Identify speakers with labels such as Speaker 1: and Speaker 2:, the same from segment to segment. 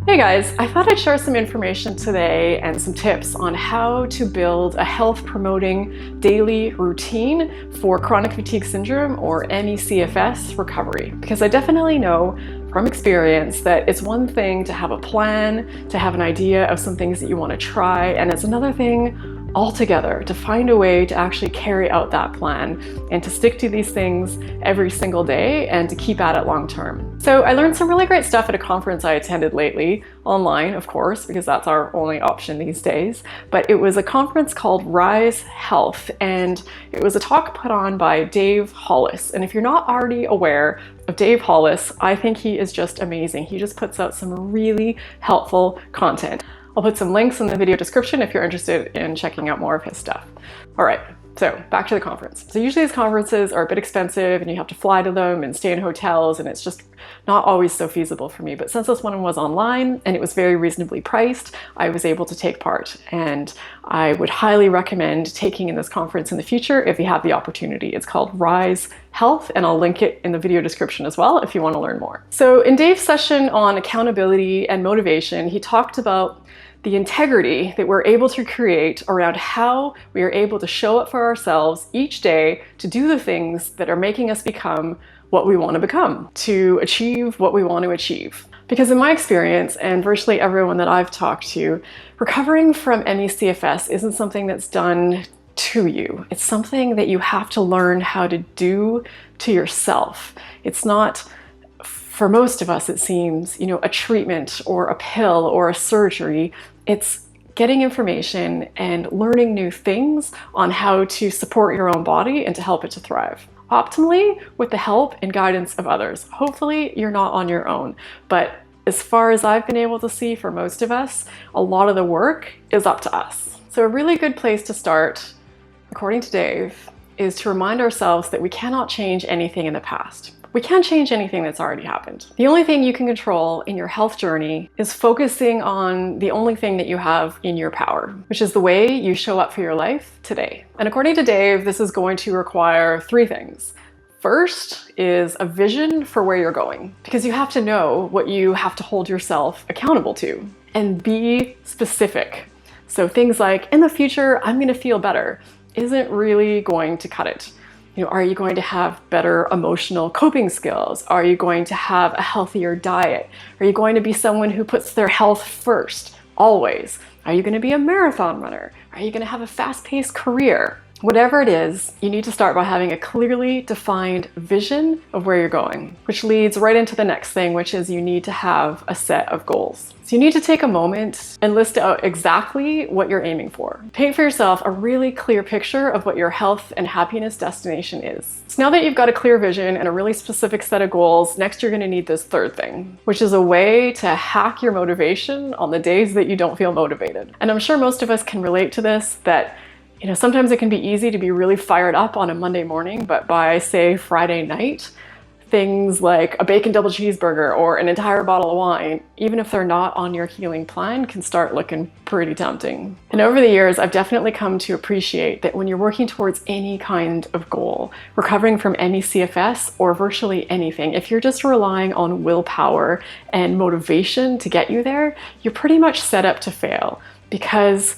Speaker 1: Hey guys, I thought I'd share some information today and some tips on how to build a health-promoting daily routine for chronic fatigue syndrome or ME/CFS recovery. Because I definitely know from experience that it's one thing to have a plan, to have an idea of some things that you want to try, and it's another thing altogether to find a way to actually carry out that plan and to stick to these things every single day and to keep at it long term. So I learned some really great stuff at a conference I attended lately, online of course, because that's our only option these days, but it was a conference called Rise Health, and it was a talk put on by Dave Hollis. And if you're not already aware of Dave Hollis, I think he is just amazing. He just puts out some really helpful content. I'll put some links in the video description if you're interested in checking out more of his stuff. All right, so back to the conference. So usually these conferences are a bit expensive and you have to fly to them and stay in hotels, and it's just not always so feasible for me. But since this one was online and it was very reasonably priced, I was able to take part. And I would highly recommend taking in this conference in the future if you have the opportunity. It's called Rise Health, and I'll link it in the video description as well if you want to learn more. So in Dave's session on accountability and motivation, he talked about the integrity that we're able to create around how we are able to show up for ourselves each day to do the things that are making us become what we want to become, to achieve what we want to achieve. Because in my experience, and virtually everyone that I've talked to, recovering from ME/CFS isn't something that's done to you. It's something that you have to learn how to do to yourself. It's not, for most of us, it seems, a treatment or a pill or a surgery. It's getting information and learning new things on how to support your own body and to help it to thrive. Optimally, with the help and guidance of others. Hopefully, you're not on your own. But as far as I've been able to see for most of us, a lot of the work is up to us. So a really good place to start, according to Dave, is to remind ourselves that we cannot change anything in the past. We can't change anything that's already happened. The only thing you can control in your health journey is focusing on the only thing that you have in your power, which is the way you show up for your life today. And according to Dave, this is going to require three things. First is a vision for where you're going, because you have to know what you have to hold yourself accountable to, and be specific. So things like, in the future, I'm going to feel better, isn't really going to cut it. Are you going to have better emotional coping skills? Are you going to have a healthier diet? Are you going to be someone who puts their health first, always? Are you going to be a marathon runner? Are you going to have a fast-paced career? Whatever it is, you need to start by having a clearly defined vision of where you're going, which leads right into the next thing, which is you need to have a set of goals. So you need to take a moment and list out exactly what you're aiming for. Paint for yourself a really clear picture of what your health and happiness destination is. So now that you've got a clear vision and a really specific set of goals, next you're going to need this third thing, which is a way to hack your motivation on the days that you don't feel motivated. And I'm sure most of us can relate to this, that sometimes it can be easy to be really fired up on a Monday morning, but by, say, Friday night, things like a bacon double cheeseburger or an entire bottle of wine, even if they're not on your healing plan, can start looking pretty tempting. And over the years, I've definitely come to appreciate that when you're working towards any kind of goal, recovering from ME/CFS or virtually anything, if you're just relying on willpower and motivation to get you there, you're pretty much set up to fail, because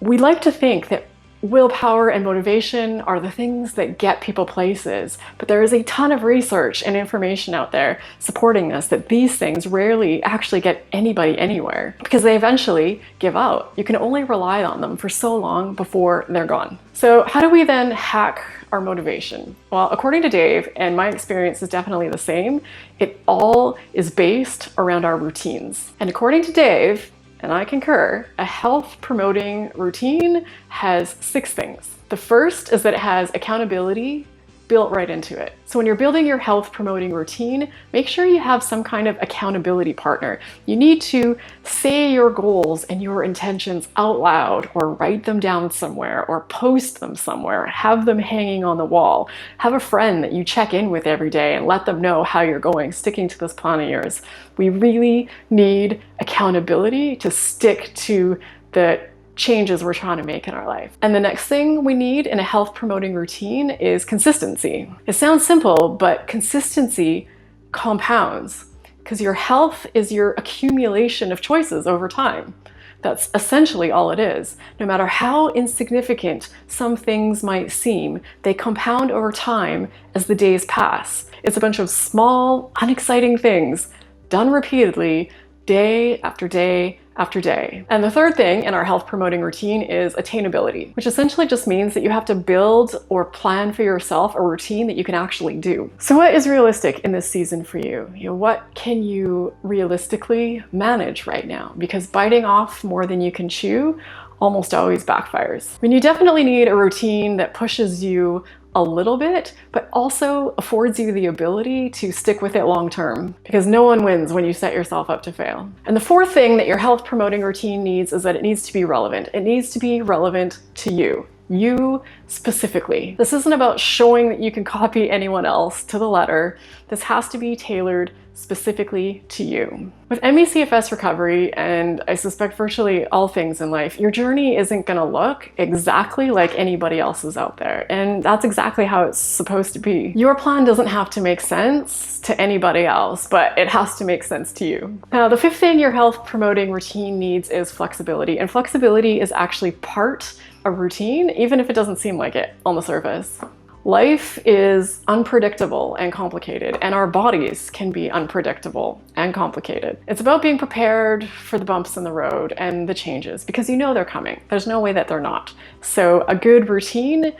Speaker 1: we like to think that willpower and motivation are the things that get people places, but there is a ton of research and information out there supporting this, that these things rarely actually get anybody anywhere, because they eventually give out. You can only rely on them for so long before they're gone. So how do we then hack our motivation? Well, according to Dave, and my experience is definitely the same, it all is based around our routines. And according to Dave, and I concur, a health-promoting routine has 6 things. The first is that it has accountability built right into it. So when you're building your health-promoting routine, make sure you have some kind of accountability partner. You need to say your goals and your intentions out loud, or write them down somewhere, or post them somewhere, have them hanging on the wall. Have a friend that you check in with every day and let them know how you're going, sticking to this plan of yours. We really need accountability to stick to the changes we're trying to make in our life. And the next thing we need in a health promoting routine is consistency. It sounds simple, but consistency compounds. because your health is your accumulation of choices over time. That's essentially all it is. No matter how insignificant some things might seem, they compound over time as the days pass. It's a bunch of small, unexciting things done repeatedly, day after day after day. And the third thing in our health promoting routine is attainability, which essentially just means that you have to build or plan for yourself a routine that you can actually do. So what is realistic in this season for you? What can you realistically manage right now? Because biting off more than you can chew almost always backfires. I mean, you definitely need a routine that pushes you a little bit, but also affords you the ability to stick with it long term, because no one wins when you set yourself up to fail. And the fourth thing that your health promoting routine needs is that it needs to be relevant. It needs to be relevant to you. You specifically. This isn't about showing that you can copy anyone else to the letter. This has to be tailored specifically to you. With ME/CFS recovery, and I suspect virtually all things in life, your journey isn't gonna look exactly like anybody else's out there. And that's exactly how it's supposed to be. Your plan doesn't have to make sense to anybody else, but it has to make sense to you. Now, the fifth thing your health promoting routine needs is flexibility. And flexibility is actually part of routine, even if it doesn't seem like it on the surface. Life is unpredictable and complicated, and our bodies can be unpredictable and complicated. It's about being prepared for the bumps in the road and the changes, because you know they're coming. There's no way that they're not. So a good routine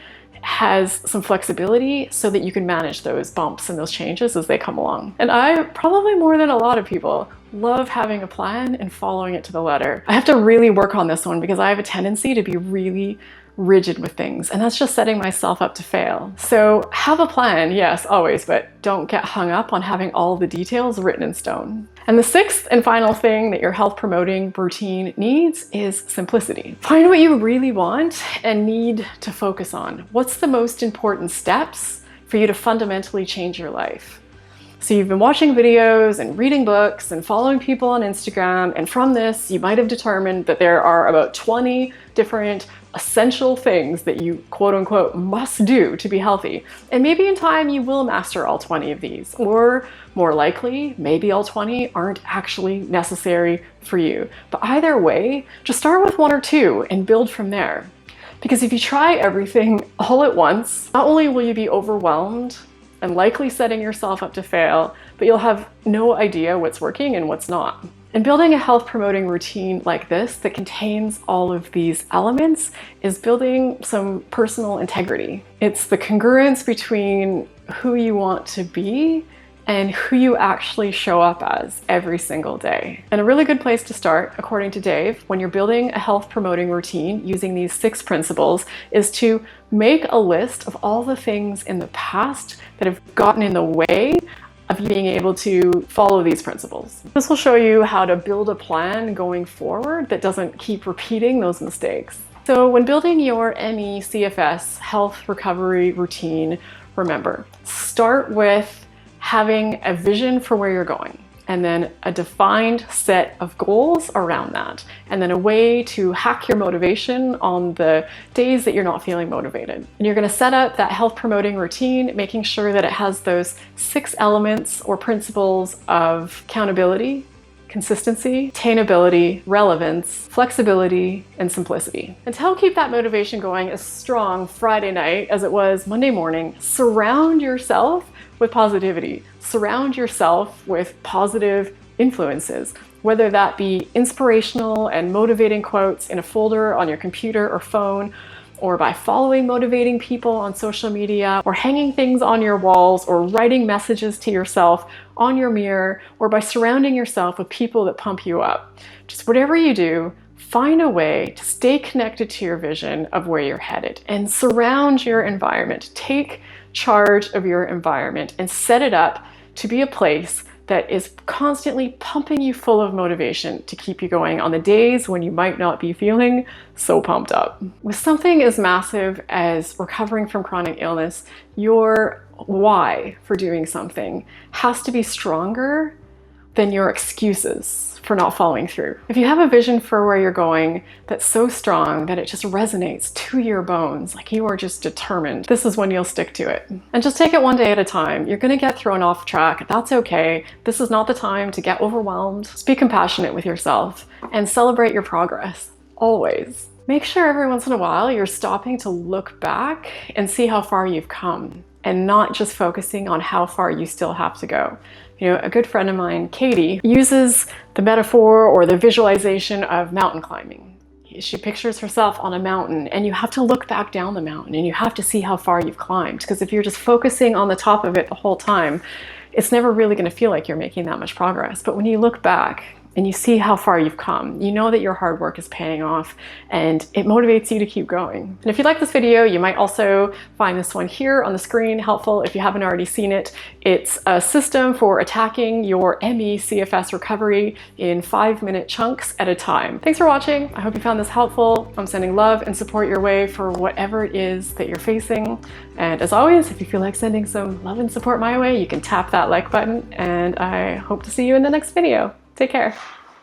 Speaker 1: has some flexibility so that you can manage those bumps and those changes as they come along. And I, probably more than a lot of people, love having a plan and following it to the letter. I have to really work on this one because I have a tendency to be really rigid with things, and that's just setting myself up to fail. So have a plan, yes, always, but don't get hung up on having all the details written in stone. And the sixth and final thing that your health promoting routine needs is simplicity. Find what you really want and need to focus on. What's the most important steps for you to fundamentally change your life? So you've been watching videos and reading books and following people on Instagram, and from this you might have determined that there are about 20 different essential things that you quote unquote must do to be healthy. And maybe in time you will master all 20 of these, or more likely, maybe all 20 aren't actually necessary for you. But either way, just start with one or two and build from there. Because if you try everything all at once, not only will you be overwhelmed and likely setting yourself up to fail, but you'll have no idea what's working and what's not. And building a health promoting routine like this that contains all of these elements is building some personal integrity. It's the congruence between who you want to be and who you actually show up as every single day. And a really good place to start, according to Dave, when you're building a health promoting routine using these 6 principles, is to make a list of all the things in the past that have gotten in the way of you being able to follow these principles. This will show you how to build a plan going forward that doesn't keep repeating those mistakes. So when building your ME/CFS health recovery routine, remember, start with having a vision for where you're going, and then a defined set of goals around that, and then a way to hack your motivation on the days that you're not feeling motivated. And you're gonna set up that health promoting routine, making sure that it has those 6 elements or principles of accountability, consistency, attainability, relevance, flexibility, and simplicity. And to help keep that motivation going as strong Friday night as it was Monday morning, surround yourself with positivity. Surround yourself with positive influences, whether that be inspirational and motivating quotes in a folder on your computer or phone, or by following motivating people on social media, or hanging things on your walls, or writing messages to yourself on your mirror, or by surrounding yourself with people that pump you up. Just whatever you do, find a way to stay connected to your vision of where you're headed, and surround your environment. Take charge of your environment and set it up to be a place that is constantly pumping you full of motivation to keep you going on the days when you might not be feeling so pumped up. With something as massive as recovering from chronic illness, your why for doing something has to be stronger than your excuses for not following through. If you have a vision for where you're going that's so strong that it just resonates to your bones, like you are just determined, this is when you'll stick to it. And just take it one day at a time. You're gonna get thrown off track. That's okay. This is not the time to get overwhelmed. Just be compassionate with yourself and celebrate your progress, always. Make sure every once in a while you're stopping to look back and see how far you've come, and not just focusing on how far you still have to go. You know, a good friend of mine, Katie, uses the metaphor or the visualization of mountain climbing. She pictures herself on a mountain, and you have to look back down the mountain and you have to see how far you've climbed, because if you're just focusing on the top of it the whole time, it's never really going to feel like you're making that much progress. But when you look back and you see how far you've come, you know that your hard work is paying off, and it motivates you to keep going. And if you like this video, you might also find this one here on the screen helpful if you haven't already seen it. It's a system for attacking your ME CFS recovery in 5-minute chunks at a time. Thanks for watching. I hope you found this helpful. I'm sending love and support your way for whatever it is that you're facing. And as always, if you feel like sending some love and support my way, you can tap that like button, and I hope to see you in the next video. Take care.